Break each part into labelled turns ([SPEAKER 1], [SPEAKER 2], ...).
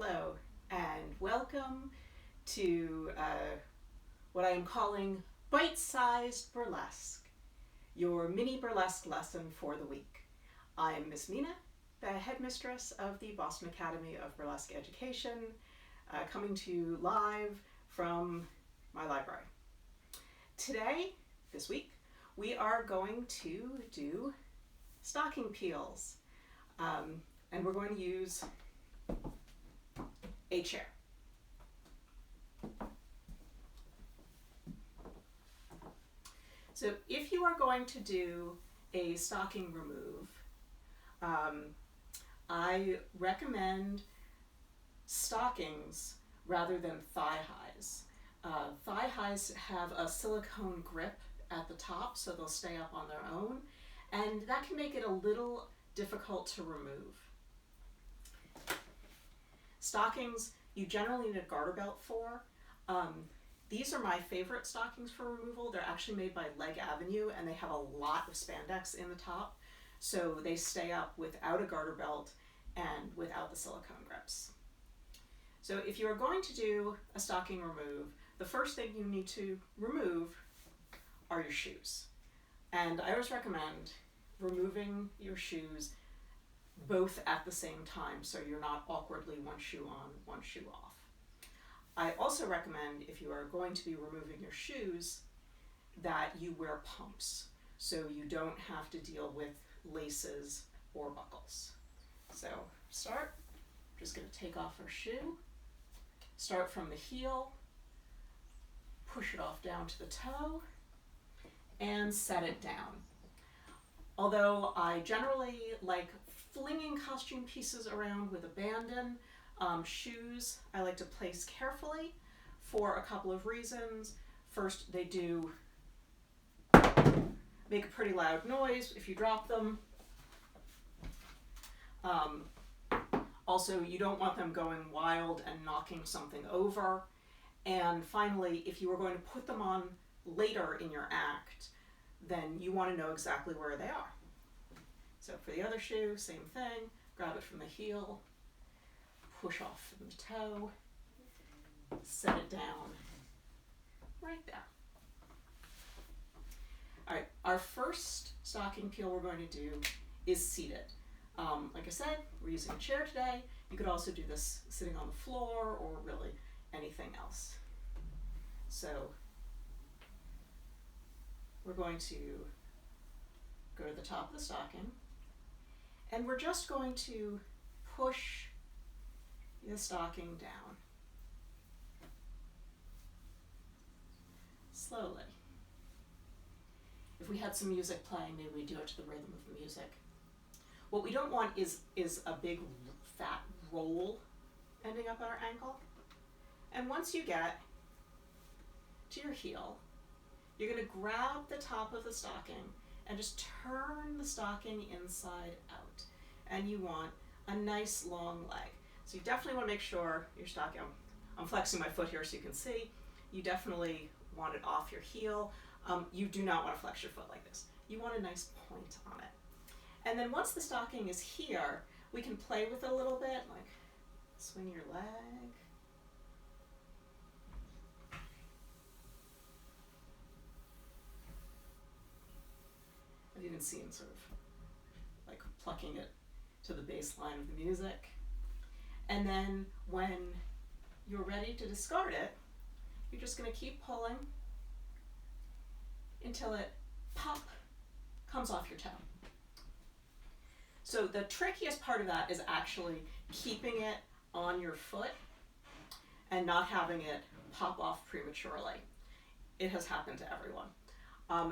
[SPEAKER 1] Hello, and welcome to what I am calling Bite-Sized Burlesque, your mini burlesque lesson for the week. I'm Miss Mina, the headmistress of the Boston Academy of Burlesque Education, coming to you live from my library. Today, this week, we are going to do stocking peels, and we're going to use a chair. So if you are going to do a stocking remove, I recommend stockings rather than thigh highs. Thigh highs have a silicone grip at the top, so they'll stay up on their own, and that can make it a little difficult to remove. Stockings, you generally need a garter belt for. These are my favorite stockings for removal. They're actually made by Leg Avenue, and they have a lot of spandex in the top, so they stay up without a garter belt and without the silicone grips. So if you are going to do a stocking remove, the first thing you need to remove are your shoes. And I always recommend removing your shoes both at the same time, so you're not awkwardly one shoe on, one shoe off. I also recommend, if you are going to be removing your shoes, that you wear pumps so you don't have to deal with laces or buckles. So start, just going to take off our shoe, start from the heel, push it off down to the toe, and set it down. Although I generally like flinging costume pieces around with abandon, shoes I like to place carefully for a couple of reasons. First, they do make a pretty loud noise if you drop them. Also, you don't want them going wild and knocking something over. And finally, if you are going to put them on later in your act, then you want to know exactly where they are. So for the other shoe, same thing, grab it from the heel, push off from the toe, set it down right there. All right, our first stocking peel we're going to do is seated. Like I said, we're using a chair today. You could also do this sitting on the floor or really anything else. So we're going to go to the top of the stocking, and we're just going to push the stocking down slowly. If we had some music playing, maybe we'd do it to the rhythm of the music. What we don't want is a big fat roll ending up at our ankle. And once you get to your heel, you're going to grab the top of the stocking and just turn the stocking inside out. And you want a nice long leg. So you definitely want to make sure your stocking, I'm flexing my foot here so you can see, you definitely want it off your heel. You do not want to flex your foot like this. You want a nice point on it. And then once the stocking is here, we can play with it a little bit, like swing your leg. I've even seen sort of like plucking it to the bass line of the music. And then when you're ready to discard it, you're just going to keep pulling until it pop comes off your toe. So the trickiest part of that is actually keeping it on your foot and not having it pop off prematurely. It has happened to everyone.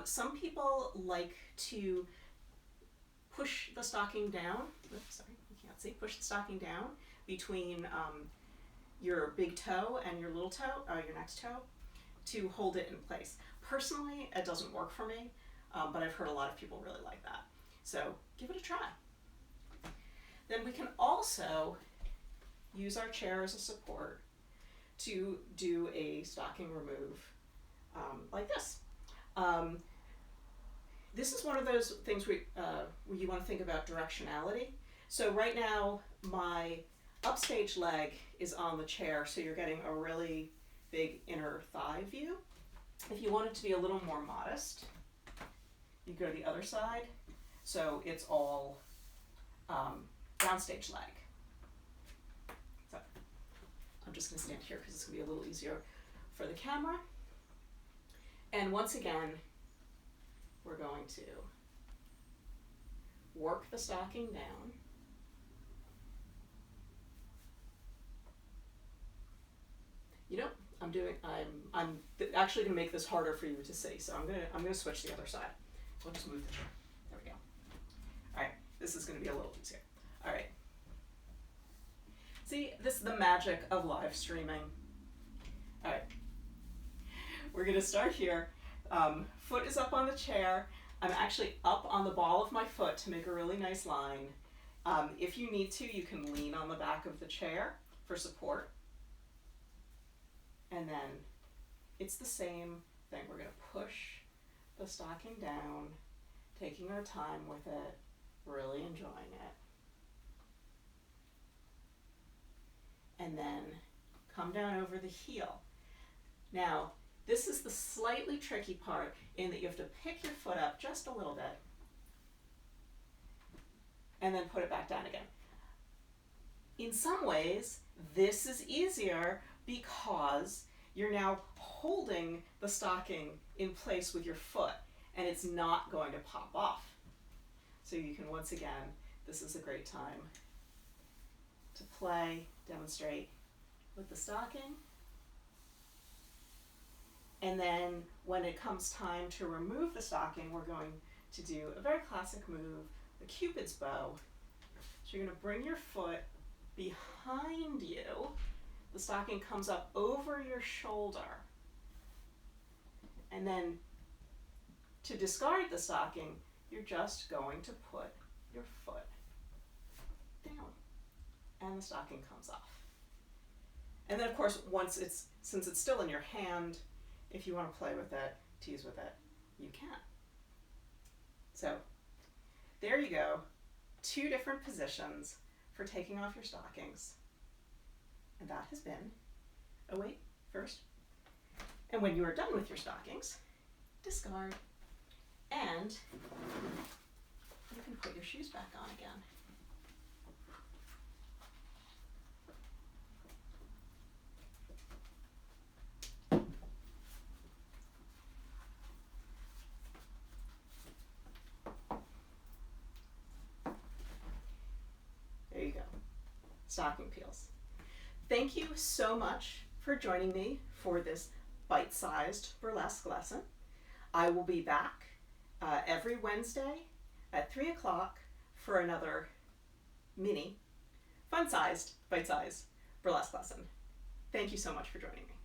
[SPEAKER 1] Some people like to push the stocking down. Oops, sorry, you can't see. Push the stocking down between your big toe and your little toe, your next toe, to hold it in place. Personally, it doesn't work for me, but I've heard a lot of people really like that. So give it a try. Then we can also use our chair as a support to do a stocking remove like this. This is one of those things where you want to think about directionality. So right now, my upstage leg is on the chair, so you're getting a really big inner thigh view. If you want it to be a little more modest, you go to the other side, so it's all downstage leg. So I'm just going to stand here because it's going to be a little easier for the camera. And once again, we're going to work the stocking down. You know, I'm actually going to make this harder for you to see, so I'm gonna switch the other side. We'll just move the chair. There we go. All right, this is going to be a little easier. All right. See, this is the magic of live streaming. All right. We're going to start here. Foot is up on the chair. I'm actually up on the ball of my foot to make a really nice line. If you need to, you can lean on the back of the chair for support. And then it's the same thing. We're going to push the stocking down, taking our time with it, really enjoying it. And then come down over the heel. Now, this is the slightly tricky part in that you have to pick your foot up just a little bit and then put it back down again. In some ways, this is easier because you're now holding the stocking in place with your foot and it's not going to pop off. So you can, once again, this is a great time to play, demonstrate with the stocking. And then when it comes time to remove the stocking, we're going to do a very classic move, the Cupid's bow. So you're going to bring your foot behind you. The stocking comes up over your shoulder. And then to discard the stocking, you're just going to put your foot down and the stocking comes off. And then of course, since it's still in your hand, if you want to play with it, tease with it, you can. So there you go, 2 different positions for taking off your stockings. And that has been, oh wait, first. And when you are done with your stockings, discard. And you can put your shoes back on again. There you go, stocking peels. Thank you so much for joining me for this bite-sized burlesque lesson. I will be back every Wednesday at 3 o'clock for another mini, fun-sized, bite-sized burlesque lesson. Thank you so much for joining me.